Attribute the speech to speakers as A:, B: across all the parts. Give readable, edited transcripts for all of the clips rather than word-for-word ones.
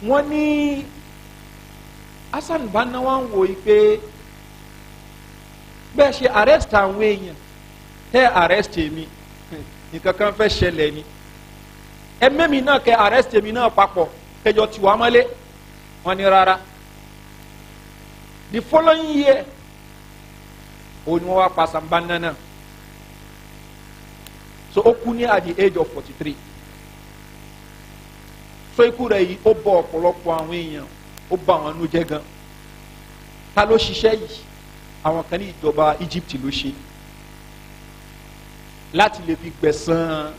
A: wọ́n ní Hassan Banna wá ń wò yí pé bẹ́ẹ̀ ṣe arrest àwọn èèyàn tẹ́ arrest èmi nǹkan kan fẹ́ ṣẹlẹ̀ ni ẹ̀mẹ́mi náà kẹ́ arrest èmi náà papọ̀ kẹjọ tí wàá mọ́lé wọ́n ní rárá. The following year òun ni wọ́n wá pa Hassan Banna náà, so ó kú ní at the age of 43. so ikú rẹ̀ yìí ó bọ́ ọ̀pọ̀lọpọ̀ àwọn èèyàn, ó bà wọ́n nú jẹ́ gan. Ta ló ṣiṣẹ́ yìí? Àwọn kan ní ìjọba Egypt ló ṣe láti lè fi gbẹ̀san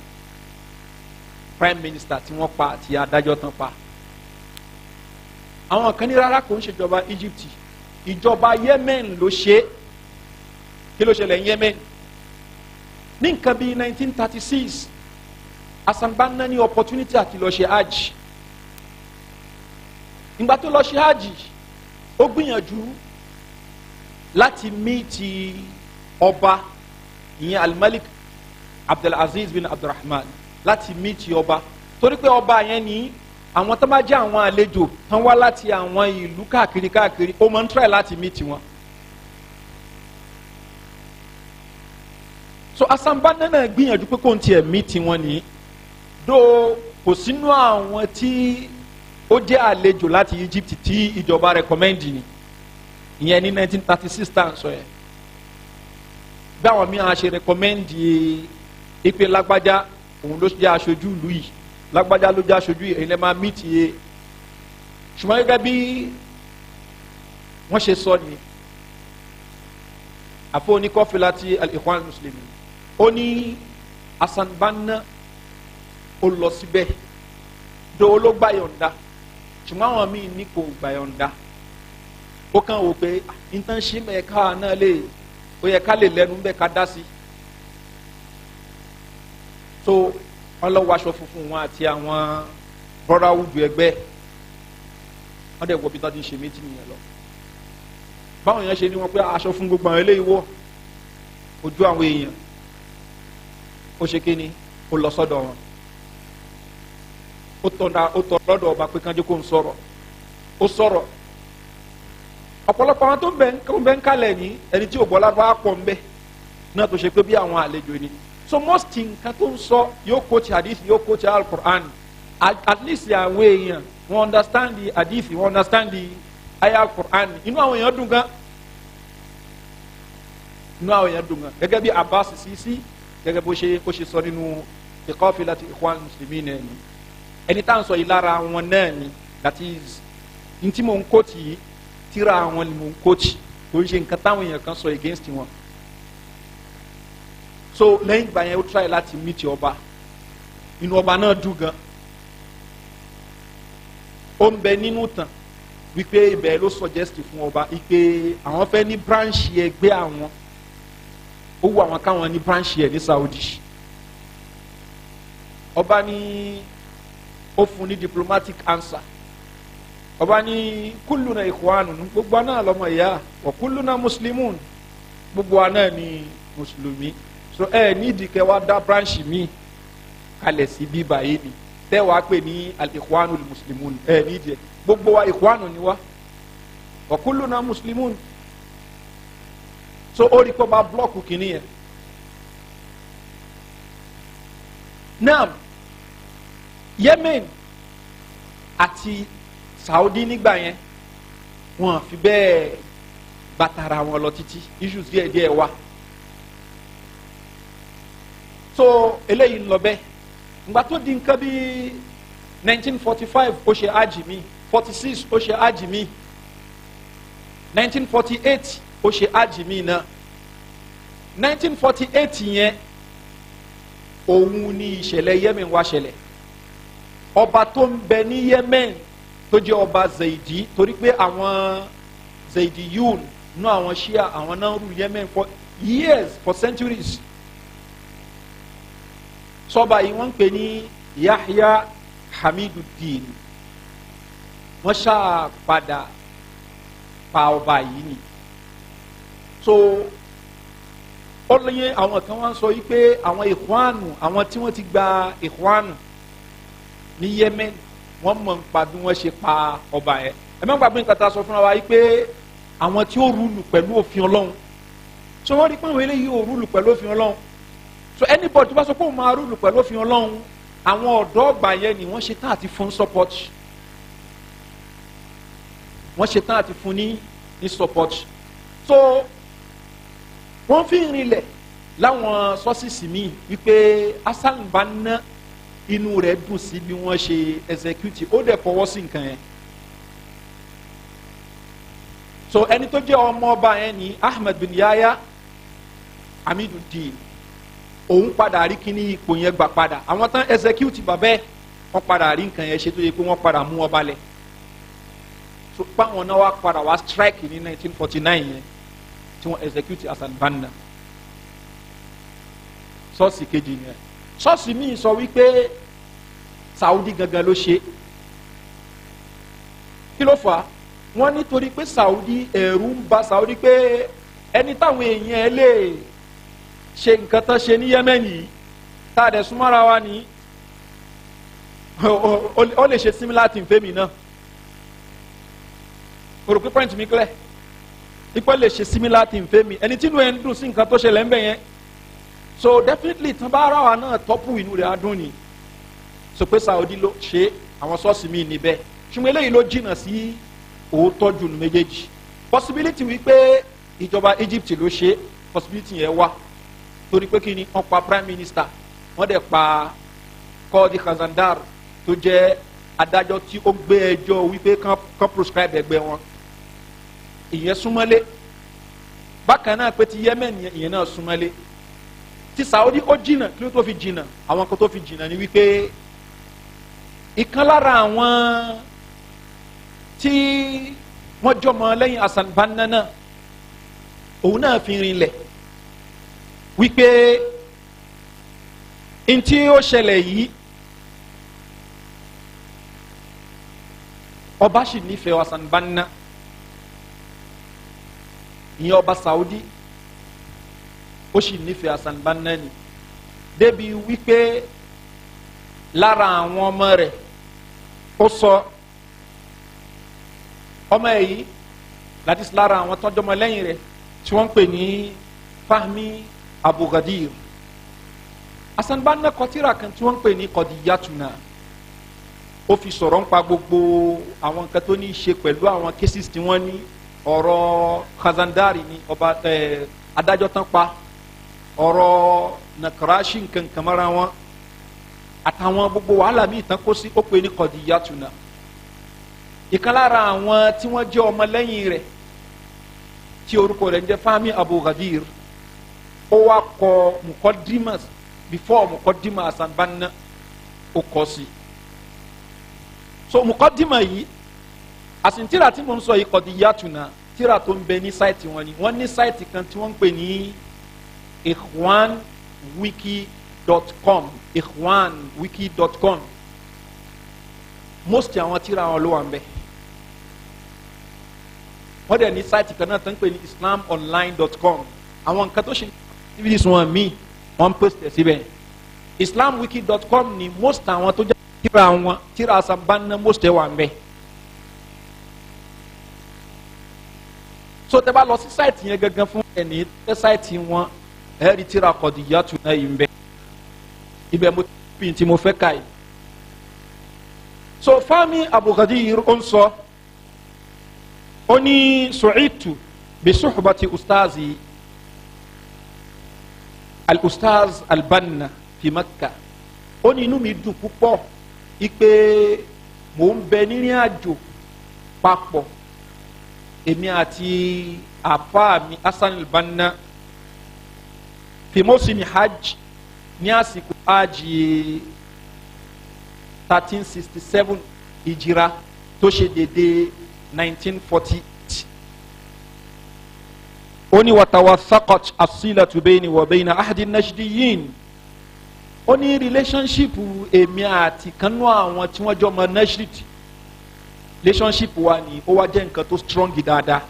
A: prime minister tí wọ́n pa àti adájọ́ tán pa. Àwọn kan ní rárá kò ń ṣèjọba Egypt, ìjọba Yemen ló ṣe. Kí ló ṣẹlẹ̀ ní Yemen? Ní nǹkan bíi 1936 Hassan Banna ní opportunity àti lọ ṣe hajj. Ìgbà tó lọ ṣe hajj ó gbìyànjú láti míìtì ọba ìyẹn Al-Malik Abdulaziz bin Abdulrahman, láti míìtì ọba, torí pé ọba yẹn ní àwọn tó bá jẹ́ àwọn àlejò tán wá láti àwọn ìlú káàkiri ó máa ń try láti míìtì wọn. So Hassan Banna náà gbìyànjú pé kò ń tiẹ̀ míìtì wọn ní dó kò sínú àwọn tí ó jẹ́ àlejò láti Egypt tí ìjọba recommend ni, ìyẹn ní 1936 tá à ń sọ yẹn. Bí àwọn mìíràn ṣe recommend ipe lágbájá òun ló jẹ́ aṣojú ìlú yìí, lágbájá ló jẹ́ aṣojú yìí, èyí lè máa meet yẹ. Ṣùgbọ́n gẹ́gẹ́ bí wọ́n ṣe sọ ni àfọ oníkọ́fì láti Al-Ikhwan Muslimin ó ní Hassan Banna ó lọ síbẹ̀ dó ló gbà yọ̀ǹda, ṣùgbọ́n àwọn míì ní kò gbà yọ̀ǹda. Ó kàn wò pé internship ẹ̀ka náà ó yẹ ká lè lẹ́nu bẹ́ẹ̀ ká dá sí. So wọ́n lọ wọ aṣọ funfun wọn àti àwọn brotherhood ẹgbẹ́, wọ́n dẹ̀ wọ bí tọ́jú ṣe méjì nìyẹn lọ. Báwọn èèyàn ṣe ní wọn pé aṣọ fún gbogbo àwọn eléyìí wọ̀ ojú àwọn èèyàn, ó ṣe kí ni ó lọ sọ́dọ̀ wọn, ó tọ̀ lọ́dọ̀ ọba pé kánjú kó ń sọ̀rọ̀, ó sọ̀rọ̀. Ọ̀pọ̀lọpọ̀ àwọn tó ń bẹ ń kalẹ̀ ní ẹni tí ò gbọ́ lábá pọ̀ ń bẹ náà tó ṣe pé bí àwọn àlejò ni. So most nǹkan tó ń sọ yóò quote hadith, yóò quote al-Quran. At least àwọn èèyàn wọ́n understand the hadith, wọ́n understand the ayah al-Quran. Inú àwọn èèyàn dùn gan, inú àwọn èèyàn dùn gan. Gẹ́gẹ́ bí Abbas Sisi gẹ́gẹ́ bó ṣe sọ nínú Qafilati Ikhwan Muslimin náà ni ẹni tá à ń sọ yìí lára wọn náà ni, that is n tí mò ń quote yìí tíra wọn ni mò ń quote, kò ń ṣe nǹkan táwọn èèyàn kan sọ against wọn. So lẹ́yìn ìgbà yẹn ó try láti meet ọba, inú ọba náà dùn gan. Ó ń bẹ nínú tàn wípé ibẹ̀ ló suggest fún ọba wípé àwọn fẹ́ ní branch ẹgbẹ́ àwọn, ó wù àwọn káwọn ní branch ẹ̀ ní Saudi. Ọba ní ó fún ní diplomatic answer. Ọba ní kulluna ikhwanun, gbogbo àná lọ́mọ ìyá, wa kulluna muslimun, gbogbo àná ní mùsùlùmí. So nídìí kẹ́ wá dá branch mi kalẹ̀ sí bíbá yìí ni tẹ́ wàá pè ní al-ikhwanul muslimun, nídìí ẹ̀ gbogbo wa ikhwanu ni wá, wa kulluna muslimun. So ó rí kó bá blọ́ọ̀kù kìíní yẹn. Naam, Yemen àti Saudi nígbà yẹn wọn fi bẹ́ẹ̀ bàtàrà wọn lọ títí, issues díẹ̀ wà. So eléyìí ń lọ bẹ́ẹ̀. Ìgbà tó di nǹkan bíi 1945 ó ṣe hajj mi, 46 ó ṣe hajj mi, 1948 ó ṣe hajj mi náà. 1948 yẹn òun ni ìṣẹ̀lẹ̀ Yemen wá ṣẹlẹ̀. Ọba tó ń bẹ ní Yemen tó jẹ́ ọba Zaidi, torí pé àwọn Zaidiyun náà àwọn Shia àwọn náà rú Yemen for years, for centuries. Sọba yìí wọ́n ń pè ní Yahya Hamiduddin, wọ́n ṣáà padà pa ọba yìí ni. So ó lóye àwọn kan wọ́n sọ yìí pé àwọn Ikhwanu, àwọn tí wọ́n ti gba Ikhwanu ní Yemen wọ́n mọ̀ nípa bí wọ́n ṣe pa ọba yẹn ẹ má gbàgbé nǹkan tá a sọ fúnra wa yìí pé àwọn tí ó rúlù pẹ̀lú òfin Ọlọ́run so wọ́n rí pé àwọn eléyìí ò rúlù pẹ̀lú òfin Ọlọ́run so anybody tó bá sọ pé òun máa rúlù pẹ̀lú òfin Ọlọ́run àwọn ọ̀dọ́ ọgbà yẹn ni wọ́n ṣe tán àti fún support wọ́n ṣe tán àti fún ní support so wọ́n fi ń rinlẹ̀ láwọn sọ́sìsì míì wípé Hassan Banna inú rẹ̀ dùn sí bí wọ́n ṣe execute ó dẹ̀ fọwọ́ sí nǹkan yẹn so ẹni tó jẹ́ ọmọ ọba yẹn ni Ahmed bin Yahya Hamiduddin òun padà rí kíní ipò yẹn gbà padà àwọn tán execute bàbẹ́ wọ́n padà rí nǹkan yẹn ṣe tó yẹ pé wọ́n padà mú ọba lẹ̀ so báwọn náà wá padà wá strike ní 1949 yẹn tí wọ́n execute Hassan Banna ṣọ́ọ̀ṣì kejì yẹn ṣọ́ọ̀ṣì míì sọ wípé Saudi gangan ló ṣe kí ló fà á wọ́n nítorí pé Saudi ẹ̀rù ń bà Saudi pé ẹni táwọn èèyàn ẹ lè ṣe nǹkan tán ṣe ní Yemen yìí tá a dẹ̀ súnmọ́ra wa ní ó lè ṣe similar thing fẹ́mi náà òrò pé point mi clear ipò lè ṣe similar thing fẹ́mi ẹni tí inú ẹ̀ ń dùn sí nǹkan tó ṣẹlẹ̀ ń bẹ̀ yẹn so definitely tán bá ara wa náà tọ́pù inú rẹ̀ á dùn ni so pé Saudi ló ṣe àwọn ṣọ́ọ̀ṣì míì níbẹ̀ ṣùgbọ́n eléyìí ló jìnnà sí òótọ́ jù ní méjèèjì possibility wípé ìjọba Egypt ló ṣe possibility yẹn wà torí pé kí ni wọ́n pa prime minister wọ́n dẹ̀ pa Qadi Khazandar tó jẹ́ adájọ́ tí ó gbé ẹjọ́ wípé kán proscribe ẹgbẹ́ wọn ìyẹn súnmọ́lé bákan náà pé ti Yemen ìyẹn náà súnmọ́lé ti Saudi ó jìnnà kí ló tó fi jìnnà àwọn kan tó fi jìnnà ni wípé ìkan lára àwọn tí wọ́n jọmọ lẹ́yìn Hassan Banna náà òun náà fi rinlẹ̀ wípé ntí ó ṣẹlẹ̀ yìí ọba sì nífẹ̀ẹ́ Hassan Banna ìyẹn ọba Saudi ó sì nífẹ̀ẹ́ Hassan Banna ni débi wípé lára àwọn ọmọ rẹ̀ ó sọ ọmọ yìí láti lára àwọn tọ́jú ọmọ lẹ́yìn rẹ̀ tí wọ́n ń pè ní Fahmi Abu Ghadir Hassan Banna kọ tírà kan tí wọ́n ń pè ní Qadiyatuna ó fi sọ̀rọ̀ nípa gbogbo àwọn nǹkan tó ní í ṣe pẹ̀lú àwọn cases tí wọ́n ní ọ̀rọ̀ Khazandari ní ọba adájọ́ tán pa ọ̀rọ̀ Nakrashi nǹkan kàmára wọn àtàwọn gbogbo wàhálà míì tán kó sí ó pè ní Qadiyatuna ìkan lára àwọn tí wọ́n jẹ́ ọmọ lẹ́yìn rẹ̀ tí orúkọ rẹ̀ ń jẹ́ Fahmi Abu Ghadir ó wá kọ mukaddimas before mukaddima Hassan Banna ó kọ sí so mukaddima yìí àsìntìrà tí mo ń sọ yìí Qadiyatuna tírà tó ń bẹ ní sáìtì wọn ni wọ́n ní sáìtì kan tí wọ́n ń pè ní ikhwanwiki.com most àwọn tírà wọn ló wà ń bẹ wọ́n dẹ̀ ní sáìtì kan náà tó ń pè ní islamonline.com àwọn nǹkan tó ṣe activities wọn míì wọ́n post síbẹ̀ islamwiki.com ni most àwọn tó jẹ́ tírà wọn tírà Hassan Banna most ẹ̀ wà ń bẹ so tẹ́ bá lọ sí sáìtì yẹn gangan fún ẹni tẹ́ sáìtì wọn ẹ̀rí tírà Qadiyatuna yìí ń bẹ ibẹ̀ mo pin tí mo fẹ́ ka yìí so Fahmi Abu Ghadir ó ń sọ ó ní su'itu bi suhbati ustazi al-ustaz al-Banna fi Makkah ó ní inú mi dùn púpọ̀ ipe mò ń bẹ nírìn àjò papọ̀ èmi àti àfáà mi Hassan al-Banna fi mọ́sìmì hajj ní àsìkò hajj 1367 ìjìra tó ṣe dédé 1940 ó ní watawathaqat as-silatu bayni wa bayna ahdi an-najdiyin ó ní relationship èmi àti kanú àwọn tí wọ́n jọ mọ Najd relationship wa ni ó wá jẹ́ nǹkan tó strong dáadáa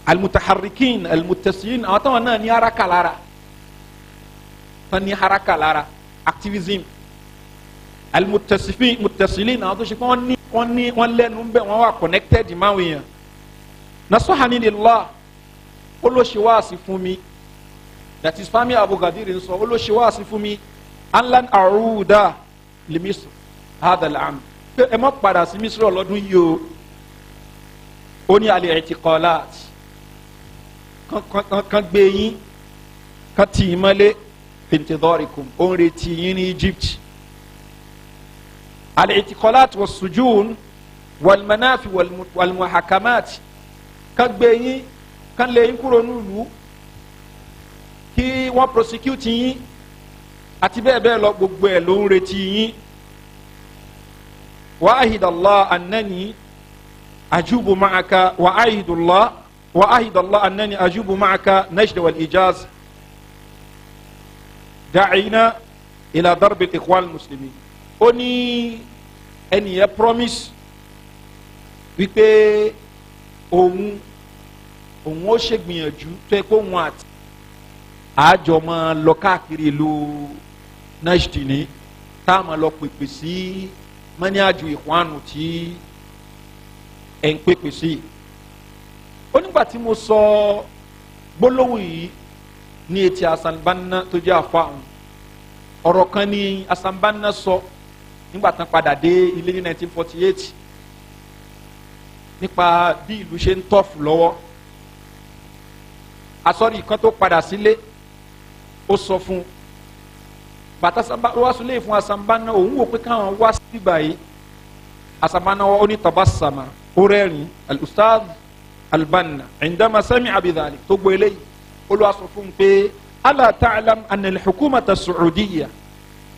A: almutaharrikin almutasiyin àwọn táwọn náà ní haraka lára tán ní haraka lára activism muttasilin àwọn tó ṣe pé wọ́n lẹ́nu bẹ́ẹ̀ wọ́n wà connected máwìn yẹn nasahani lillah ó ló ṣe wáàsí fún mi that is fami Abu Ghadir ń sọ ó ló ṣe wáàsí fún mi anlan aruda li Misr hadha al-am pé ẹ má padà sí Misr lọ́dún yìí o ó ní al-i'tiqalat kan gbé yín kan tì í mọ́lé intidharikum ó ń retí yín ní Egypt al-i'tiqalat was-sujun wal-manafi wal-muhakamat kan gbé yín kan lé yín kúrò nílùú kí wọ́n prosecute yín àti bẹ́ẹ̀ bẹ́ẹ̀ lọ gbogbo ẹ̀ ló ń retí yín wa ahidallah annani ajubu ma'aka wa ahidallah annani ajubu ma'aka najd wal ijaz da'ina ila darb al-ikhwan al-muslimin ó ní ẹnìyẹn promise wípé òun ó ṣègbìyànjú tó ẹ kó òun àti àjọ máa lọ káàkiri ìlú Najd ní tá a máa lọ pèpè sí mọ́níàjù ìkwánu tí ẹ̀ ń pèpè sí. ó nígbà tí mo sọ gbólóhùn yìí ní etí Hasan Banna tó jẹ́ àfáàhùn ọ̀rọ̀ kan ní Hasan Banna sọ nígbà tán padà dé ilé ní 1948 nípa bí ìlú ṣe ń tọ́fù lọ́wọ́ asọ́rí kan tó padà sílé ó sọ fún bàtà wá sílé fún Hasan Banna òun wò pé káwọn wá sí báyìí Hasan Banna ó ní tabassama ó rẹ́rìn al-Ustadh al-Banna indama sami'a bidhalik tó gbọ́ eléyìí ó lọ́ sọ fún un pé ala ta'lam anna al-hukumata as-Saudiya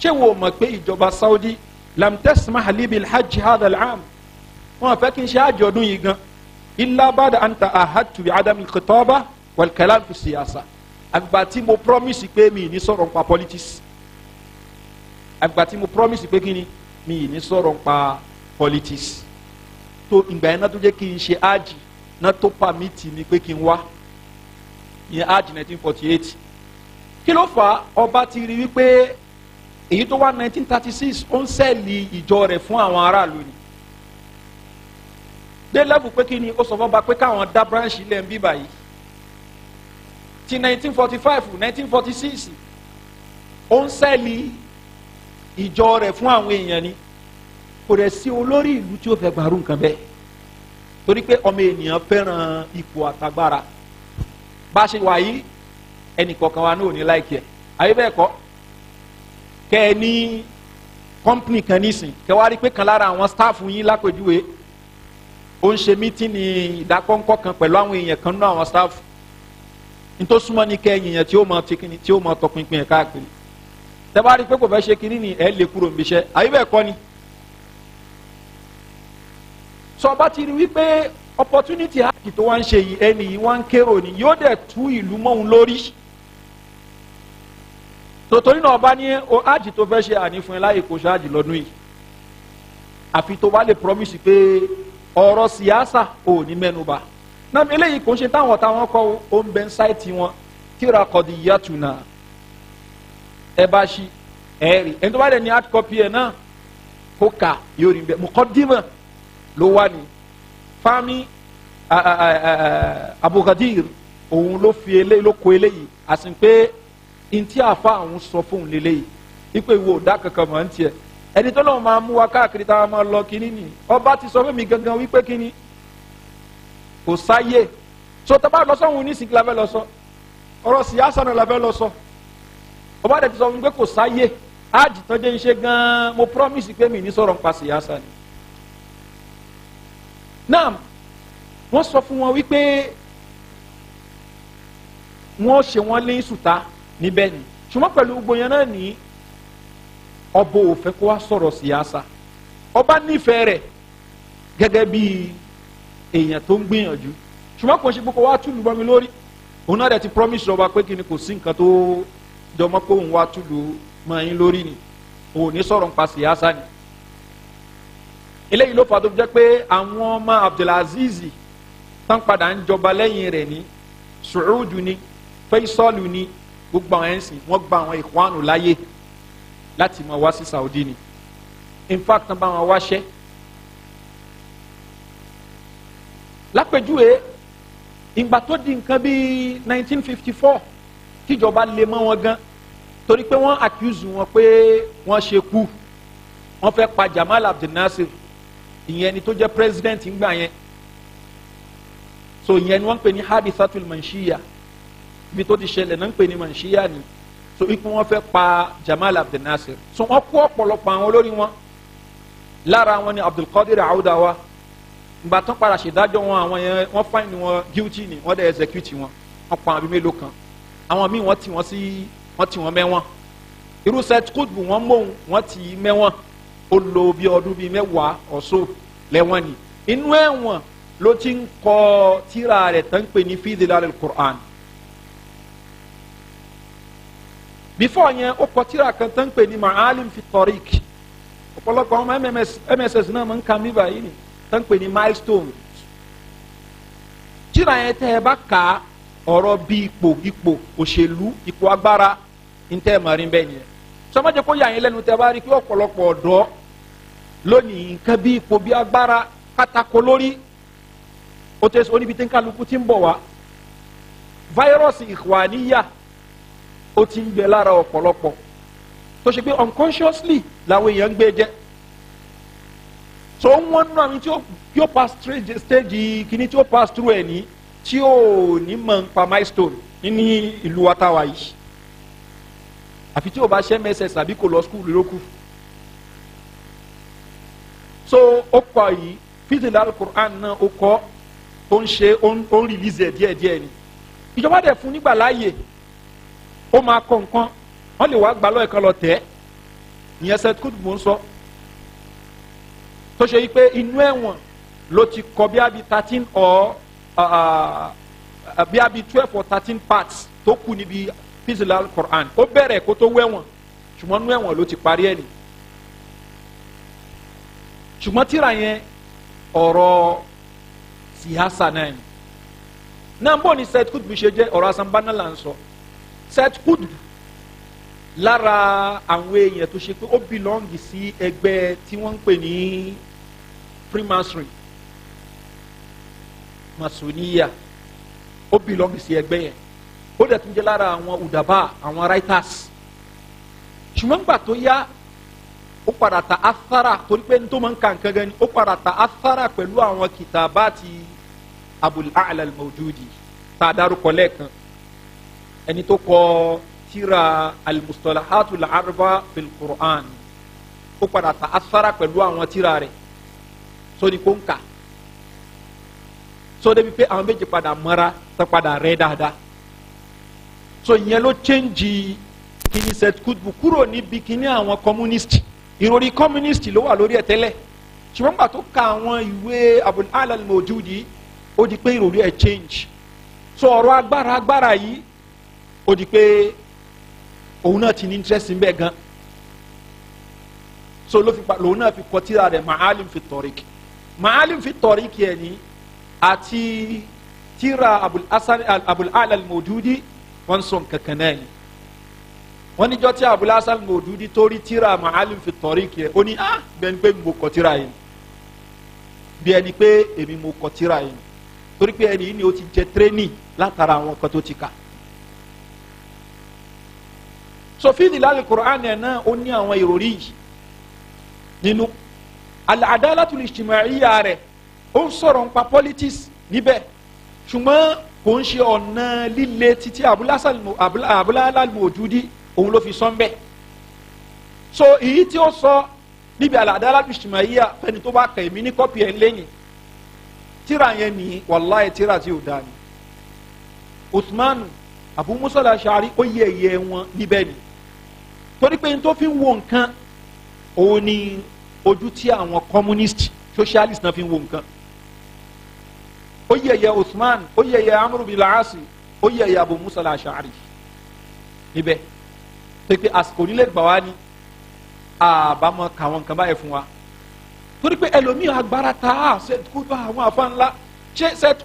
A: ṣé wo mọ̀ pé ìjọba Saudi lam tasmah li bil hajj hadha al-'am wọn fẹ́ kí n ṣe àjọ ọdún yìí gan illa ba'da an ta'ahadtu bi 'adam al-khitaba wal kalam fi siyasa àgbà tí mo promise pé mi ní sọ̀rọ̀ nípa politics àgbà tí mo promise pé kí ni mi ní sọ̀rọ̀ nípa politics tó ìgbà yẹn náà tó jẹ́ kí n ṣe ájì náà tó pàmìtì ni pé kí n wá ìyẹn ájì 1948 kí ló fà á ọba ti rí wípé èyí tó wá 1936 ó ń sẹ́ẹ̀lì ìjọ rẹ̀ fún àwọn aráàlú ni dé lẹ́bù pé kí ni ó sọ fọ́ba pé káwọn dá branch ilẹ̀ ń bí báyìí ti 1945 1946 ó ń sẹ́ẹ̀lì ìjọ rẹ̀ fún àwọn èèyàn ni kò rẹ̀ sí olórí ìlú tí ó fẹ́ gbàrú nǹkan bẹ́ẹ̀ torí pé ọmọ ènìyàn fẹ́ràn ipò àtagbára bá a ṣe wà yìí ẹnì kọ̀ọ̀kan wa ní òní láìkí ẹ̀ àyè bẹ́ẹ̀ kọ́ kẹ́ ẹ ní kọ́mpìnì kan nísìn kẹ́ wá rí pé kan lára àwọn stáàfù yín lápèjúwe ó ń ṣe mítìnì ìdákọ́ńkọ́ kan pẹ̀lú àwọn èèyàn kan nínú àwọn stáàfù nítorí súnmọ́ ní kẹ́yìn yẹn tí ó máa tọpinpin ẹ̀ káàkiri tẹ́ bá rí pé kò fẹ́ ṣe kínní ni ẹ̀ lè kúrò níbi iṣẹ́ àyè bẹ́ẹ̀ kọ́ ni sọ bá ti rí wípé opportunity hajj tó wá ń ṣe yìí ẹni yìí wá ń kérò ni yóò dẹ̀ tú ìlú mọ́hun lórí tòtòrí náà bá ní hajj tó fẹ́ ṣe àní fún ẹ láyè kó ṣe hajj lọ́dún yìí àfi tó bá lè promise pé ọ̀rọ̀ síyáṣà ò ní mẹ́nuba náà eléyìí kò ń ṣe táwọn kọ́ ó ń bẹ ń sáìtì wọn tíra kọ́dí yàtúnà ẹ bá ṣí ẹ rí ẹni tó bá dẹ̀ ní hard copy ẹ̀ náà kó kà yóò rí bẹ́ẹ̀ muqaddima ló wà ní fami Abu Ghadir òun ló fi eléyìí ló kó eléyìí àsìn pé ntí àfa àwọn sọ fóun lélẹ́yìí ipò ìwò òdà kankan mọ̀ ń tiẹ̀ ẹni tó lọ́wọ́ máa mú wa káàkiri táwa máa lọ kínní ni ọba ti sọ fún mi gangan wípé kínní kò sáyé so tá a bá lọ sọ òun ní sìnkì la fẹ́ lọ sọ ọ̀rọ̀ síyáṣà náà la fẹ́ lọ sọ ọba dẹ̀ ti sọ fún mi pé kò sáyé ájì tán jẹ́ ń ṣe gan-an mo promise pé mi ní sọ̀rọ̀ nípa síyáṣà ni. náà wọ́n sọ fún wọn wípé wọ́n ṣe wọ́n lé sùtá níbẹ̀ ni ṣùgbọ́n pẹ̀lú gbogbo yẹn náà ní ọba ò fẹ́ kó wá sọ̀rọ̀ síyáṣà ọba nífẹ̀ẹ́ rẹ̀ gẹ́gẹ́ bí èèyàn tó ń gbìyànjú ṣùgbọ́n kò ṣe pé kó wá túlù bọ́ mi lórí òun náà dẹ̀ ti promise ọba pé kí ni kò sí nǹkan tó jọmọ́ pé òun wá túlù mọ́ ẹ̀yìn lórí ni òun ní sọ̀rọ̀ nípa síyáṣà ni eléyìí ló fà tó jẹ́ pé àwọn ọmọ Abdulaziz tán padà ń jọba lẹ́yìn rẹ̀ ní Suudu ni Faisalu ni gbogbo àwọn ẹ̀sìn wọ́n gba àwọn Ikhwanu láyé láti máa wá sí Saudi ni in fact tán bá wọn wáṣẹ́. lápèjúwe ìgbà tó di nǹkan bíi 1954 tíjọba lè mọ́ wọn gan torí pé wọ́n accuse wọn pé wọ́n ṣe kú wọ́n fẹ́ pa Jamal Abdel Nasser ìyẹn ni tó jẹ́ president ńgbà yẹn so ìyẹn ni wọ́n ń pè ní hadithatul manshiya ibi tó ti ṣẹlẹ̀ náà ń pè ní manshiya ni so ipò wọ́n fẹ́ pa Jamal Abdel Nasser so wọ́n kó ọ̀pọ̀lọpọ̀ àwọn olórí wọn lára wọn ni Abdul Qadir Awdawa ìgbà tán padà ṣèdájọ́ wọn àwọn yẹn wọ́n find wọn guilty ni wọ́n dẹ̀ execute wọn wọ́n pa àwọn bíi mélòó kan àwọn míì wọ́n tì wọ́n mẹ́wọ̀n irú Said Qutb wọ́n mọ̀ wọ́n tì í mẹ́wọ̀n ó lò bí ọdún bíi mẹ́wàá ọ̀ṣọ́ lẹ́wọ̀n ni inú ẹ̀wọ̀n ló ti ń kọ tírà rẹ̀ tán pè ní fi dhilal al-Qur'an before yẹn ó kọ tírà kan tán pè ní Ma'alim fi Tariq ọ̀pọ̀lọpọ̀ àwọn MSS náà máa ń ka mí báyìí ni tán pè ní milestone tírà yẹn tẹ́ ẹ bá kà ọ̀rọ̀ bí ipò òṣèlú ipò agbára ntẹ́ mọ̀rin bẹ́ẹ̀ yẹn sọmọdé kó yà yín lẹ́nu tẹ́ bá rí i pé ọ̀pọ̀lọpọ̀ ọ̀dọ́ lónìí nǹkan bí ipò bí agbára kátàkó lórí ó tẹ́ sọ níbi tí kálukú ti ń bọ̀ wá fáírọ́ọ̀sì ìhwàníyà ó ti ń gbẹ lára ọ̀pọ̀lọpọ̀ tó ṣe pé unconsciously làwọn èèyàn ń gbé jẹ so wọ́n nú àwọn tí ó pass stage kìíní tí ó pass through ẹ̀ ní tí ó ní mọ̀ nípa milestone ní ìlú watawa yìí àfi tí o bá ṣe mss àbí kò lọ skul lóku so ó kọ yìí fi dhilal al-Qur'an náà ó kọ tó ń ṣe ó ń release díẹ̀díẹ̀ ni ìjọba dẹ̀ fún nígbà láàyè ó máa kọ nǹkan wọ́n lè wá gbà lọ́ọ̀ kan lọ tẹ̀ ìyẹn Said Qutb mò ń sọ tó ṣe yí pé inú ẹ̀wọ̀n ló ti kọ bí abi 13 or bí abi 12 or 13 parts tó kù níbi fi dhilal al-Qur'an ó bẹ̀rẹ̀ kó tó wẹ̀wọ̀n ṣùgbọ́n inú ẹ̀wọ̀n ló ti parí ẹ̀ ni ṣùgbọ́n tíra yẹn ọ̀rọ̀ siyasa náà ni náà bó ni Said Qutb ṣe jẹ́ ọ̀rọ̀ asanbana là ń sọ Said Qutb lára àwọn èèyàn tó ṣe pé ó bìlọ́ǹgì sí ẹgbẹ́ tí wọ́n ń pè ní Freemasonry Masoniya ó bìlọ́ǹgì sí ẹgbẹ́ yẹn ó dẹ̀ tún jẹ́ lára àwọn udaba àwọn writers ṣùgbọ́n gbà tó yá ó padà ta athara torí pé ní tó máa ń ka nǹkan gan ni ó padà ta athara pẹ̀lú àwọn kìtàbáàtì Abul A'la al-Mawdudi tá a dárúkọ lẹ́ẹ̀kan ẹni tó kọ tírà al-Mustalahatul Arba fil Qur'an ó padà ta athara pẹ̀lú àwọn tírà rẹ̀ sóni kó ń kà so débi pé àwọn méjì padà mọ́ra tó padà rẹ̀ dáadáa so ìyẹn ló change kíní Said Qutb kúrò níbi kíní àwọn communist ìròrí communist ló wà lórí ẹ̀ tẹ́lẹ̀ ṣùgbọ́n gbà tó ka àwọn ìwé Abul A'la al-Mawdudi ó di pé ìròrí ẹ̀ change so ọ̀rọ̀ agbára yìí ó di pé òun náà ti ní interest ń bẹ gan so lòun náà fi kọ tírà rẹ̀ Ma'alim fi Tariq yẹn ni àti tírà Abul A'la al-Mawdudi wọ́n sọ kankan náà ni wọ́n níjọ́ tí Abul Hasan al-Mawdudi torí tírà Ma'alim fi Tariq yẹ ó ní bí ẹni pé mo kọ tírà yìí bí ẹni pé èmi mo kọ tírà yìí torí pé ẹni yìí ni ó ti jẹ tírénì látara àwọn kan tó ti kà so fi dhilal al-Qur'an yẹn náà ó ní àwọn ìròrí yìí nínú al-adalatul ijtima'iyya rẹ̀ ó ń sọ̀rọ̀ nípa politics níbẹ̀ ṣùgbọ́n kò ń ṣe ọ̀nà líle títí Abul A'la al-Mawdudi òun ló fi sọ ń bẹ́ so èyí tí ó sọ níbi al-adalatul ijtima'iyya fẹ́ni tó bá kàn mí ní kọ́pì ẹ̀ ń lẹ́yìn tíra yẹn ní wàláyé tíra tí ò dáa ni Uthman Abu Musa al-Ash'ari ó yẹ ẹ̀yẹ wọn níbẹ̀ ni torí pé n tó fi ń wo nǹkan òun ni ojú tí àwọn communist socialist náà fi ń wo nǹkan ó yẹ̀yẹ́ Uthman ó yẹ̀yẹ́ Amr bin al-As ó yẹ̀yẹ́ Abu Musa al-Ash'ari níbẹ̀ pé àsìkò nílẹ̀ gbà wá ní àbámọ̀ kàwọn nǹkan báyìí fún wa torí pé ẹlòmíì agbára ta Said Qutb àwọn àfa ńlá ṣé Said